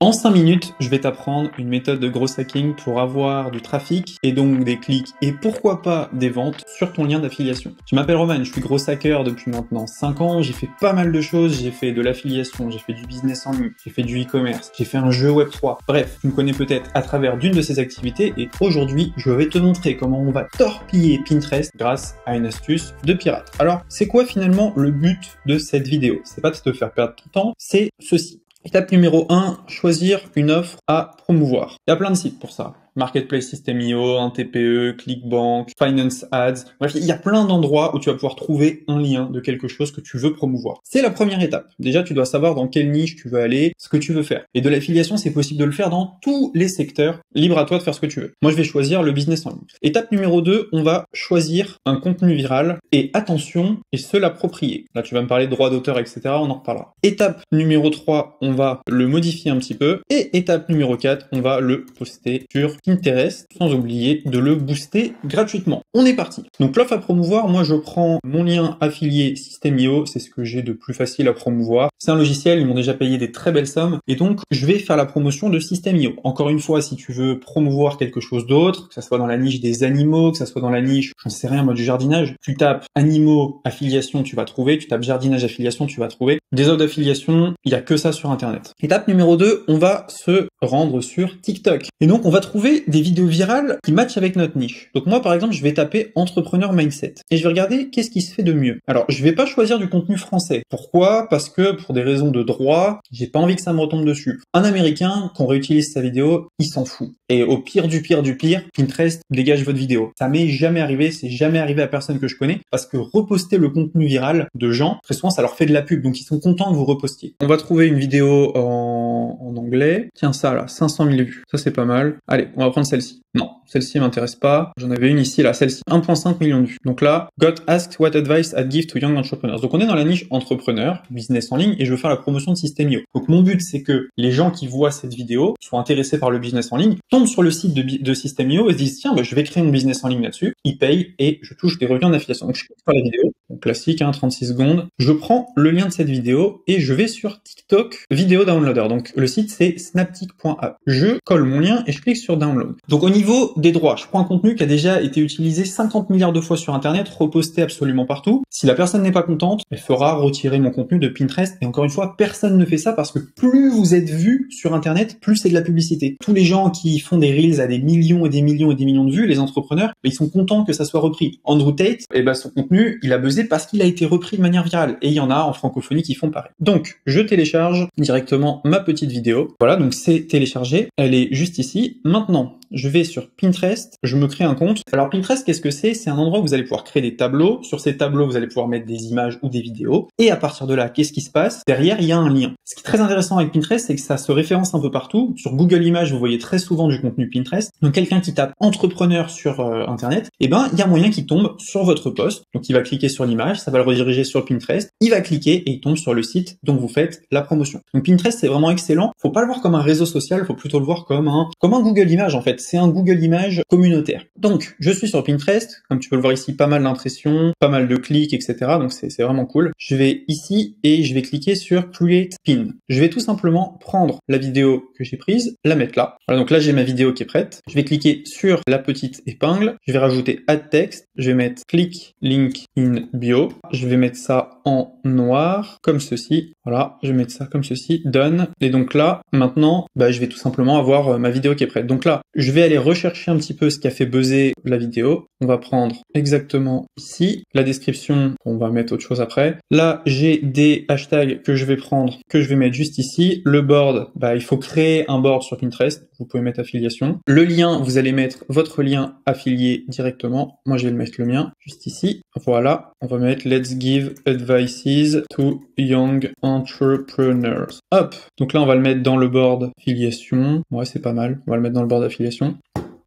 En 5 minutes, je vais t'apprendre une méthode de gros hacking pour avoir du trafic et donc des clics et pourquoi pas des ventes sur ton lien d'affiliation. Je m'appelle Roman, je suis gros hacker depuis maintenant 5 ans, j'ai fait pas mal de choses, j'ai fait de l'affiliation, j'ai fait du business en ligne, j'ai fait du e-commerce, j'ai fait un jeu Web3. Bref, tu me connais peut-être à travers d'une de ces activités et aujourd'hui, je vais te montrer comment on va torpiller Pinterest grâce à une astuce de pirate. Alors, c'est quoi finalement le but de cette vidéo? C'est pas de te faire perdre ton temps, c'est ceci. Étape numéro 1, choisir une offre à promouvoir. Il y a plein de sites pour ça. Marketplace System.io, un TPE, ClickBank, Finance Ads. Bref, il y a plein d'endroits où tu vas pouvoir trouver un lien de quelque chose que tu veux promouvoir. C'est la première étape. Déjà, tu dois savoir dans quelle niche tu veux aller, ce que tu veux faire. Et de l'affiliation, c'est possible de le faire dans tous les secteurs. Libre à toi de faire ce que tu veux. Moi, je vais choisir le business en ligne. Étape numéro 2, on va choisir un contenu viral et attention, et se l'approprier. Là, tu vas me parler de droits d'auteur, etc. On en reparlera. Étape numéro 3, on va le modifier un petit peu. Et étape numéro 4, on va le poster sur Pinterest, sans oublier de le booster gratuitement. On est parti. Donc l'offre à promouvoir, moi je prends mon lien affilié System.io, c'est ce que j'ai de plus facile à promouvoir. C'est un logiciel, ils m'ont déjà payé des très belles sommes, et donc je vais faire la promotion de System.io. Encore une fois, si tu veux promouvoir quelque chose d'autre, que ça soit dans la niche des animaux, que ça soit dans la niche, j'en sais rien, moi du jardinage, tu tapes animaux, affiliation, tu vas trouver, tu tapes jardinage, affiliation, tu vas trouver. Des offres d'affiliation, il y a que ça sur Internet. Étape numéro 2, on va se rendre sur TikTok. Et donc on va trouver des vidéos virales qui matchent avec notre niche. Donc moi par exemple je vais taper entrepreneur mindset et je vais regarder qu'est-ce qui se fait de mieux. Alors je vais pas choisir du contenu français. Pourquoi? Parce que pour des raisons de droit, j'ai pas envie que ça me retombe dessus. Un américain qu'on réutilise sa vidéo, il s'en fout. Et au pire du pire du pire, Pinterest dégage votre vidéo. Ça m'est jamais arrivé, c'est jamais arrivé à personne que je connais parce que reposter le contenu viral de gens, très souvent ça leur fait de la pub donc ils sont contents que vous repostiez. On va trouver une vidéo en anglais. Tiens ça là, 500 000 vues. Ça c'est pas mal. Allez, on va prendre celle-ci. Non, celle-ci m'intéresse pas. J'en avais une ici, là, celle-ci. 1,5 million de vues. Donc là, got asked what advice I'd give to young entrepreneurs. Donc on est dans la niche entrepreneur, business en ligne, et je veux faire la promotion de System.io. Donc mon but, c'est que les gens qui voient cette vidéo soient intéressés par le business en ligne, tombent sur le site de System.io et se disent, tiens, bah, je vais créer mon business en ligne là-dessus. Ils payent et je touche des revenus en affiliation. Donc je clique sur la vidéo. Donc classique, 36 secondes. Je prends le lien de cette vidéo et je vais sur TikTok Video Downloader. Donc le site, c'est snaptic.app. Je colle mon lien et je clique sur Download. Donc au niveau des droits, je prends un contenu qui a déjà été utilisé 50 milliards de fois sur Internet, reposté absolument partout. Si la personne n'est pas contente, elle fera retirer mon contenu de Pinterest. Et encore une fois, personne ne fait ça parce que plus vous êtes vu sur Internet, plus c'est de la publicité. Tous les gens qui font des Reels à des millions et des millions et des millions de vues, les entrepreneurs, ils sont contents que ça soit repris. Andrew Tate, son contenu, il a buzzé parce qu'il a été repris de manière virale. Et il y en a en francophonie qui font pareil. Donc, je télécharge directement ma petite vidéo. Voilà, donc c'est téléchargé. Elle est juste ici. Maintenant, je vais sur Pinterest, je me crée un compte. Alors Pinterest, qu'est-ce que c'est? C'est un endroit où vous allez pouvoir créer des tableaux. Sur ces tableaux, vous allez pouvoir mettre des images ou des vidéos. Et à partir de là, qu'est-ce qui se passe? Derrière, il y a un lien. Ce qui est très intéressant avec Pinterest, c'est que ça se référence un peu partout. Sur Google Images, vous voyez très souvent du contenu Pinterest. Donc quelqu'un qui tape entrepreneur sur Internet, il y a moyen qu'il tombe sur votre post. Donc il va cliquer sur l'image, ça va le rediriger sur Pinterest. Il va cliquer et il tombe sur le site dont vous faites la promotion. Donc Pinterest, c'est vraiment excellent. Faut pas le voir comme un réseau social, faut plutôt le voir comme un Google Images en fait. C'est un Google Images communautaire. Donc, je suis sur Pinterest. Comme tu peux le voir ici, pas mal d'impressions, pas mal de clics, etc. Donc, c'est vraiment cool. Je vais ici et je vais cliquer sur Create Pin. Je vais tout simplement prendre la vidéo que j'ai prise, la mettre là. Voilà, donc là, j'ai ma vidéo qui est prête. Je vais cliquer sur la petite épingle. Je vais rajouter Add Text. Je vais mettre Click Link in Bio. Je vais mettre ça en noir, comme ceci. Voilà, je vais mettre ça comme ceci. Done. Et donc là, maintenant, je vais tout simplement avoir ma vidéo qui est prête. Donc là, je vais aller rechercher un petit peu ce qui a fait buzzer la vidéo. On va prendre exactement ici la description. On va mettre autre chose après. Là, j'ai des hashtags que je vais prendre, que je vais mettre juste ici. Le board, il faut créer un board sur Pinterest. Vous pouvez mettre affiliation. Le lien, vous allez mettre votre lien affilié directement. Moi, je vais le mettre le mien juste ici. Voilà. On va mettre Let's give advices to young entrepreneurs. Hop. Donc là, on va le mettre dans le board affiliation. Ouais, c'est pas mal. On va le mettre dans le board affiliation.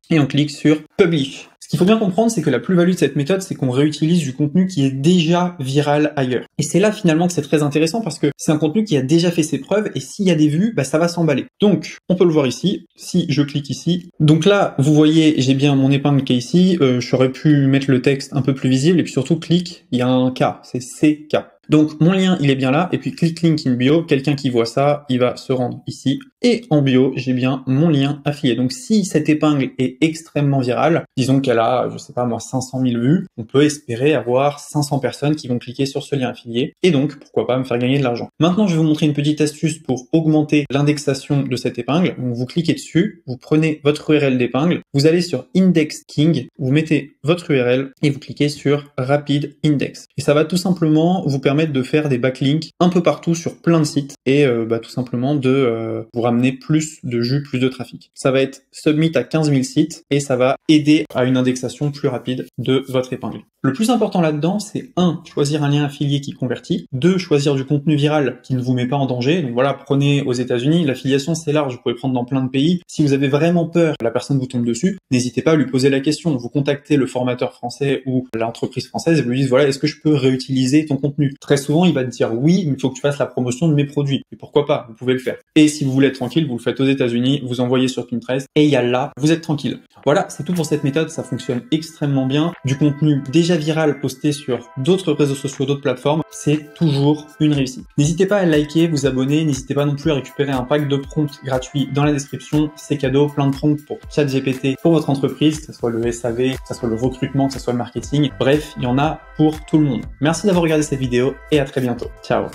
Et on clique sur Publish. Ce qu'il faut bien comprendre, c'est que la plus-value de cette méthode, c'est qu'on réutilise du contenu qui est déjà viral ailleurs. Et c'est là finalement que c'est très intéressant parce que c'est un contenu qui a déjà fait ses preuves et s'il y a des vues, ça va s'emballer. Donc, on peut le voir ici. Si je clique ici. Donc là, vous voyez, j'ai bien mon épingle qui est ici. J'aurais pu mettre le texte un peu plus visible et puis surtout, clique, il y a un K, c'est CK. Donc mon lien, il est bien là, et puis click link in bio, quelqu'un qui voit ça, il va se rendre ici, et en bio, j'ai bien mon lien affilié. Donc si cette épingle est extrêmement virale, disons qu'elle a, je sais pas moi, 500 000 vues, on peut espérer avoir 500 personnes qui vont cliquer sur ce lien affilié, et donc pourquoi pas me faire gagner de l'argent. Maintenant, je vais vous montrer une petite astuce pour augmenter l'indexation de cette épingle. Donc vous cliquez dessus, vous prenez votre URL d'épingle, vous allez sur Index King, vous mettez votre URL et vous cliquez sur Rapid Index. Et ça va tout simplement vous permettre de faire des backlinks un peu partout sur plein de sites et tout simplement de vous ramener plus de jus, plus de trafic. Ça va être submit à 15 000 sites et ça va aider à une indexation plus rapide de votre épingle. Le plus important là-dedans, c'est 1. Choisir un lien affilié qui convertit. 2. Choisir du contenu viral qui ne vous met pas en danger. Donc voilà, prenez aux États-Unis, l'affiliation c'est large, vous pouvez prendre dans plein de pays. Si vous avez vraiment peur que la personne vous tombe dessus, n'hésitez pas à lui poser la question. Vous contactez le formateur français ou l'entreprise française et vous lui dites voilà, est-ce que je peux réutiliser ton contenu? Très souvent, il va te dire oui, mais il faut que tu fasses la promotion de mes produits. Et pourquoi pas? Vous pouvez le faire. Et si vous voulez être tranquille, vous le faites aux États-Unis, vous envoyez sur Pinterest et yallah, vous êtes tranquille. Voilà, c'est tout pour cette méthode, ça fonctionne extrêmement bien. Du contenu déjà viral posté sur d'autres réseaux sociaux, d'autres plateformes, c'est toujours une réussite. N'hésitez pas à liker, vous abonner, n'hésitez pas non plus à récupérer un pack de prompts gratuits dans la description. C'est cadeau, plein de prompts pour ChatGPT, pour votre entreprise, que ce soit le SAV, que ce soit le recrutement, que ce soit le marketing. Bref, il y en a pour tout le monde. Merci d'avoir regardé cette vidéo et à très bientôt. Ciao.